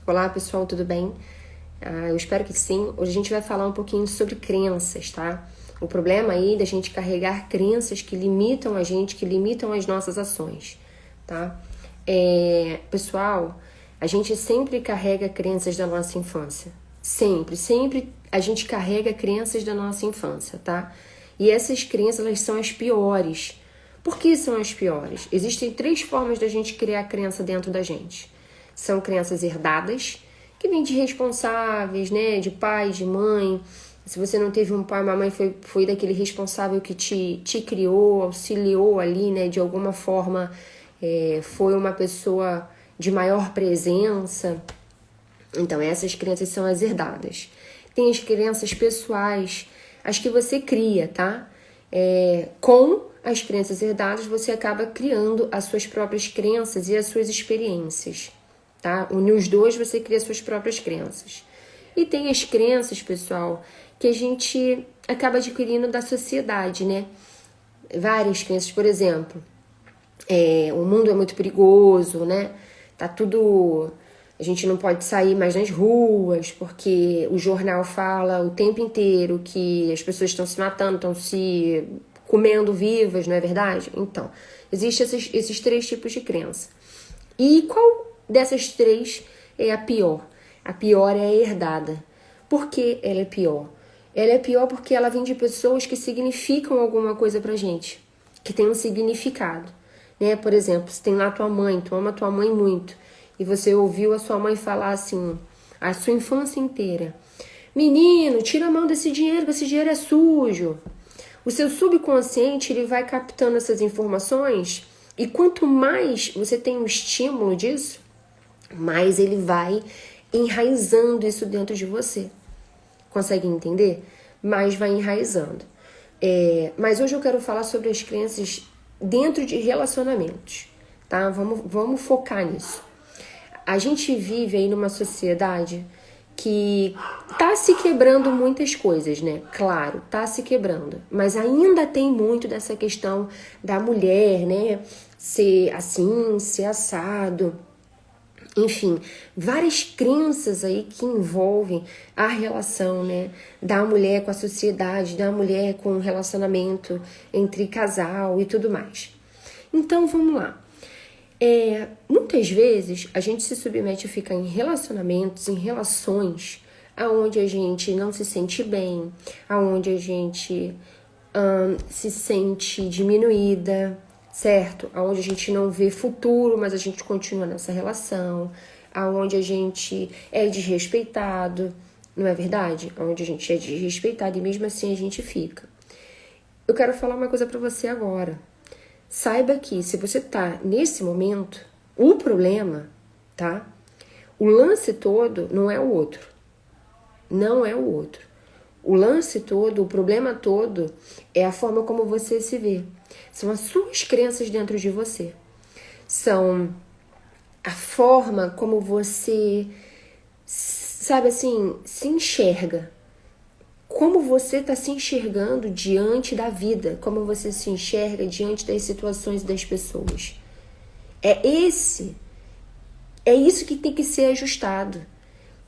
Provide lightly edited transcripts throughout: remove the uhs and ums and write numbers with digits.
Olá pessoal, tudo bem? Eu espero que sim. Hoje a gente vai falar um pouquinho sobre crenças, tá? O problema aí da gente carregar crenças que limitam a gente, que limitam as nossas ações, tá? Pessoal, a gente sempre carrega crenças da nossa infância. Sempre a gente carrega crenças da nossa infância, tá? E essas crenças, elas são as piores. Por que são as piores? Existem 3 formas da gente criar crença dentro da gente. São crenças herdadas, que vêm de responsáveis, né? De pai, de mãe. Se você não teve um pai, uma mãe, foi daquele responsável que te criou, auxiliou ali, né? De alguma forma, foi uma pessoa de maior presença. Então, essas crenças são as herdadas. Tem as crenças pessoais, as que você cria, tá? Com as crenças herdadas, você acaba criando as suas próprias crenças e as suas experiências, tá? Unir os dois, você cria as suas próprias crenças. E tem as crenças, pessoal, que a gente acaba adquirindo da sociedade, né? Várias crenças, por exemplo, o mundo é muito perigoso, né? Tá tudo... A gente não pode sair mais nas ruas, porque o jornal fala o tempo inteiro que as pessoas estão se matando, estão se comendo vivas, não é verdade? Então, existem esses 3 tipos de crença. E qual dessas 3 é a pior? A pior é a herdada. Por que ela é pior? Ela é pior porque ela vem de pessoas que significam alguma coisa pra gente, que tem um significado, né? Por exemplo, se tem lá tua mãe, tu ama tua mãe muito, e você ouviu a sua mãe falar assim, a sua infância inteira: menino, tira a mão desse dinheiro, que esse dinheiro é sujo. O seu subconsciente, ele vai captando essas informações, e quanto mais você tem um estímulo disso, mais ele vai enraizando isso dentro de você. Consegue entender? Mais vai enraizando. Mas hoje eu quero falar sobre as crenças dentro de relacionamentos, tá? Vamos focar nisso. A gente vive aí numa sociedade que tá se quebrando muitas coisas, né? Claro, tá se quebrando. Mas ainda tem muito dessa questão da mulher, né? Ser assim, ser assado. Enfim, várias crenças aí que envolvem a relação, né? Da mulher com a sociedade, da mulher com o relacionamento entre casal e tudo mais. Então, vamos lá. Muitas vezes a gente se submete a ficar em relacionamentos, em relações aonde a gente não se sente bem, aonde a gente se sente diminuída, certo? Aonde a gente não vê futuro, mas a gente continua nessa relação, aonde a gente é desrespeitado, não é verdade? Aonde a gente é desrespeitado e mesmo assim a gente fica. Eu quero falar uma coisa pra você agora. Saiba que se você tá nesse momento, o problema, tá? O lance todo não é o outro. Não é o outro. O lance todo, o problema todo é a forma como você se vê. São as suas crenças dentro de você. São a forma como você, sabe assim, se enxerga. Como você está se enxergando diante da vida, como você se enxerga diante das situações e das pessoas. É isso que tem que ser ajustado.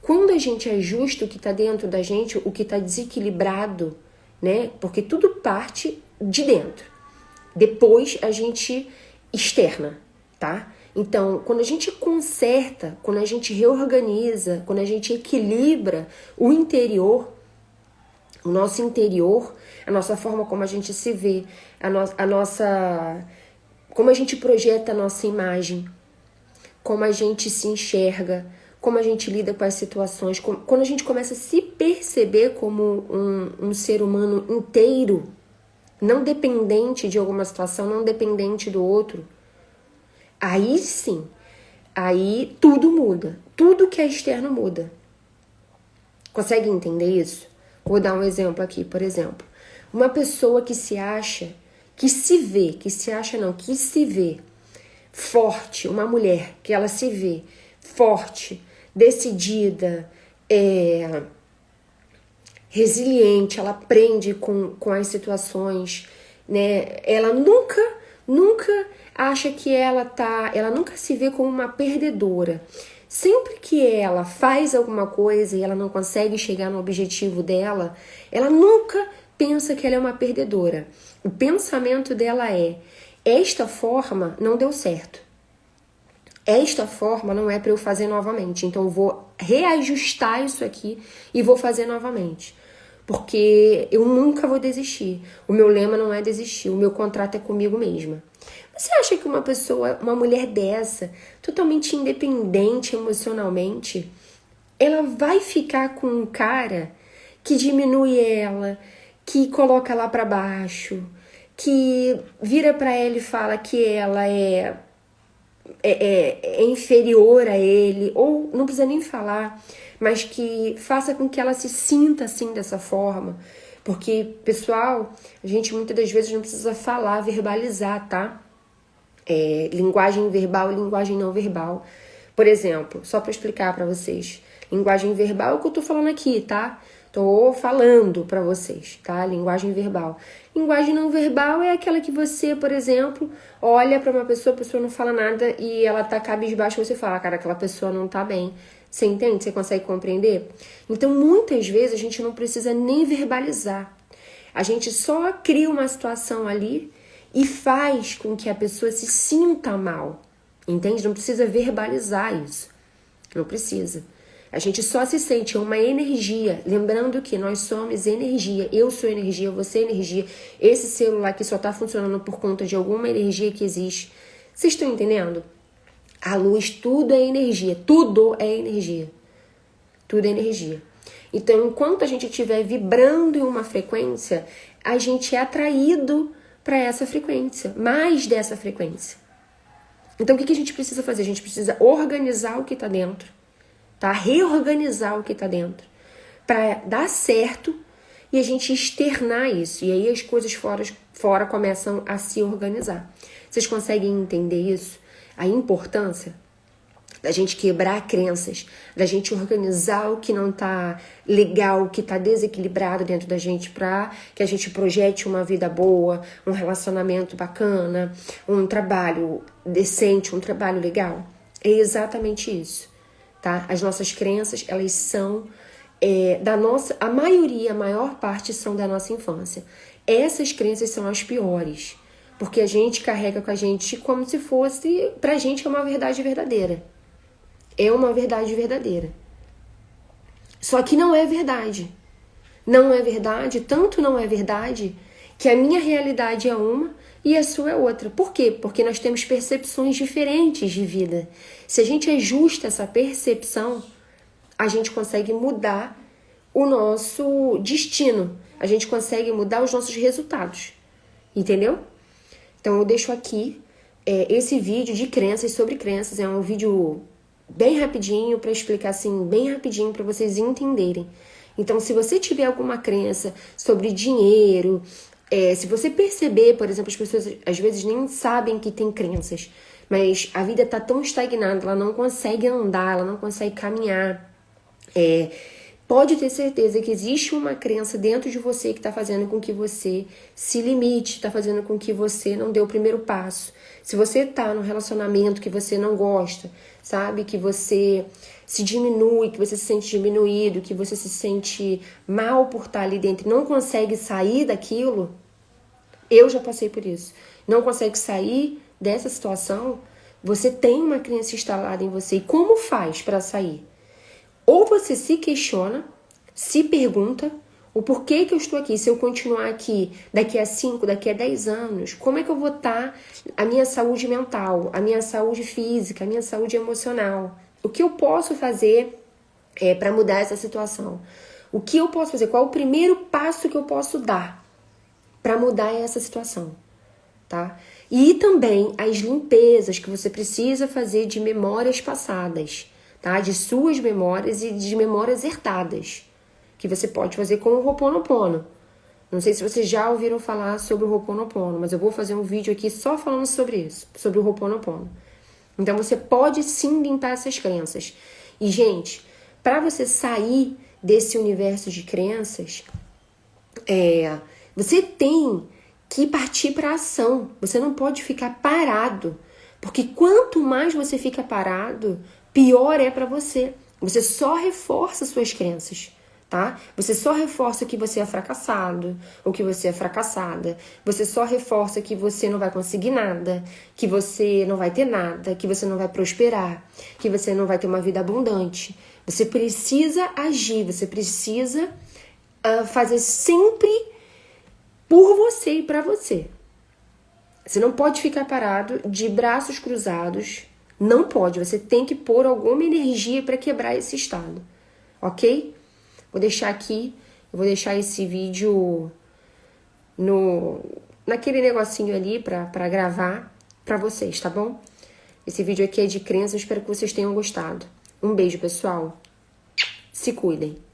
Quando a gente ajusta o que está dentro da gente, o que está desequilibrado, né? Porque tudo parte de dentro. Depois a gente externa, tá? Então, quando a gente conserta, quando a gente reorganiza, quando a gente equilibra o interior, o nosso interior, a nossa forma como a gente se vê, como a gente projeta a nossa imagem, como a gente se enxerga, como a gente lida com as situações, quando a gente começa a se perceber como um ser humano inteiro, não dependente de alguma situação, não dependente do outro, aí sim, aí tudo muda, tudo que é externo muda. Consegue entender isso? Vou dar um exemplo aqui, por exemplo. Uma pessoa que se vê forte, uma mulher que ela se vê forte, decidida, resiliente, ela aprende com as situações, né? Ela nunca acha que ela nunca se vê como uma perdedora. Sempre que ela faz alguma coisa e ela não consegue chegar no objetivo dela, ela nunca pensa que ela é uma perdedora. O pensamento dela é: esta forma não deu certo. Esta forma não é para eu fazer novamente. Então eu vou reajustar isso aqui e vou fazer novamente. Porque eu nunca vou desistir. O meu lema não é desistir, o meu contrato é comigo mesma. Você acha que uma pessoa, uma mulher dessa, totalmente independente emocionalmente, ela vai ficar com um cara que diminui ela, que coloca lá pra baixo, que vira pra ela e fala que ela é inferior a ele, ou não precisa nem falar, mas que faça com que ela se sinta assim dessa forma? Porque, pessoal, a gente muitas das vezes não precisa falar, verbalizar, tá? Linguagem verbal e linguagem não verbal. Por exemplo, só para explicar para vocês, linguagem verbal é o que eu tô falando aqui, tá? Tô falando para vocês, tá? Linguagem verbal. Linguagem não verbal é aquela que você, por exemplo, olha para uma pessoa, a pessoa não fala nada e ela tá cabisbaixo, você fala, cara, aquela pessoa não tá bem. Você entende? Você consegue compreender? Então, muitas vezes a gente não precisa nem verbalizar. A gente só cria uma situação ali e faz com que a pessoa se sinta mal, entende? Não precisa verbalizar isso, não precisa. A gente só se sente uma energia, lembrando que nós somos energia, eu sou energia, você é energia, esse celular aqui só tá funcionando por conta de alguma energia que existe. Vocês estão entendendo? A luz, tudo é energia, tudo é energia, tudo é energia. Então, enquanto a gente estiver vibrando em uma frequência, a gente é atraído para essa frequência, mais dessa frequência. Então, o que a gente precisa fazer? A gente precisa organizar o que está dentro, tá? Reorganizar o que está dentro, para dar certo e a gente externar isso. E aí as coisas fora começam a se organizar. Vocês conseguem entender isso? A importância da gente quebrar crenças, da gente organizar o que não tá legal, o que tá desequilibrado dentro da gente para que a gente projete uma vida boa, um relacionamento bacana, um trabalho decente, um trabalho legal. É exatamente isso, tá? As nossas crenças, elas são a maioria, a maior parte são da nossa infância. Essas crenças são as piores, porque a gente carrega com a gente como se fosse, pra gente é uma verdade verdadeira. É uma verdade verdadeira. Só que não é verdade. Não é verdade, tanto não é verdade, que a minha realidade é uma e a sua é outra. Por quê? Porque nós temos percepções diferentes de vida. Se a gente ajusta essa percepção, a gente consegue mudar o nosso destino. A gente consegue mudar os nossos resultados. Entendeu? Então eu deixo aqui esse vídeo de crenças sobre crenças. É um vídeo bem rapidinho para explicar assim, bem rapidinho para vocês entenderem. Então, se você tiver alguma crença sobre dinheiro, se você perceber, por exemplo, as pessoas às vezes nem sabem que tem crenças, mas a vida tá tão estagnada, ela não consegue andar, ela não consegue caminhar. Pode ter certeza que existe uma crença dentro de você que está fazendo com que você se limite, está fazendo com que você não dê o primeiro passo. Se você está num relacionamento que você não gosta, sabe? Que você se diminui, que você se sente diminuído, que você se sente mal por estar ali dentro e não consegue sair daquilo, eu já passei por isso. Não consegue sair dessa situação, você tem uma crença instalada em você. E como faz para sair? Ou você se questiona, se pergunta o porquê que eu estou aqui. Se eu continuar aqui daqui a 5, daqui a 10 anos, como é que eu vou estar a minha saúde mental, a minha saúde física, a minha saúde emocional? O que eu posso fazer para mudar essa situação? O que eu posso fazer? Qual é o primeiro passo que eu posso dar para mudar essa situação? Tá? E também as limpezas que você precisa fazer de memórias passadas. Tá? De suas memórias e de memórias herdadas, que você pode fazer com o Ho'oponopono. Não sei se vocês já ouviram falar sobre o Ho'oponopono, mas eu vou fazer um vídeo aqui só falando sobre isso, sobre o Ho'oponopono. Então você pode sim limpar essas crenças. E, gente, para você sair desse universo de crenças, você tem que partir para a ação. Você não pode ficar parado. Porque quanto mais você fica parado, pior é para você. Você só reforça suas crenças, tá? Você só reforça que você é fracassado, ou que você é fracassada. Você só reforça que você não vai conseguir nada, que você não vai ter nada, que você não vai prosperar, que você não vai ter uma vida abundante. Você precisa agir, você precisa fazer sempre por você e para você. Você não pode ficar parado de braços cruzados. Não pode, você tem que pôr alguma energia para quebrar esse estado, ok? Vou deixar aqui, eu vou deixar esse vídeo naquele negocinho ali para gravar para vocês, tá bom? Esse vídeo aqui é de crença, eu espero que vocês tenham gostado. Um beijo, pessoal. Se cuidem.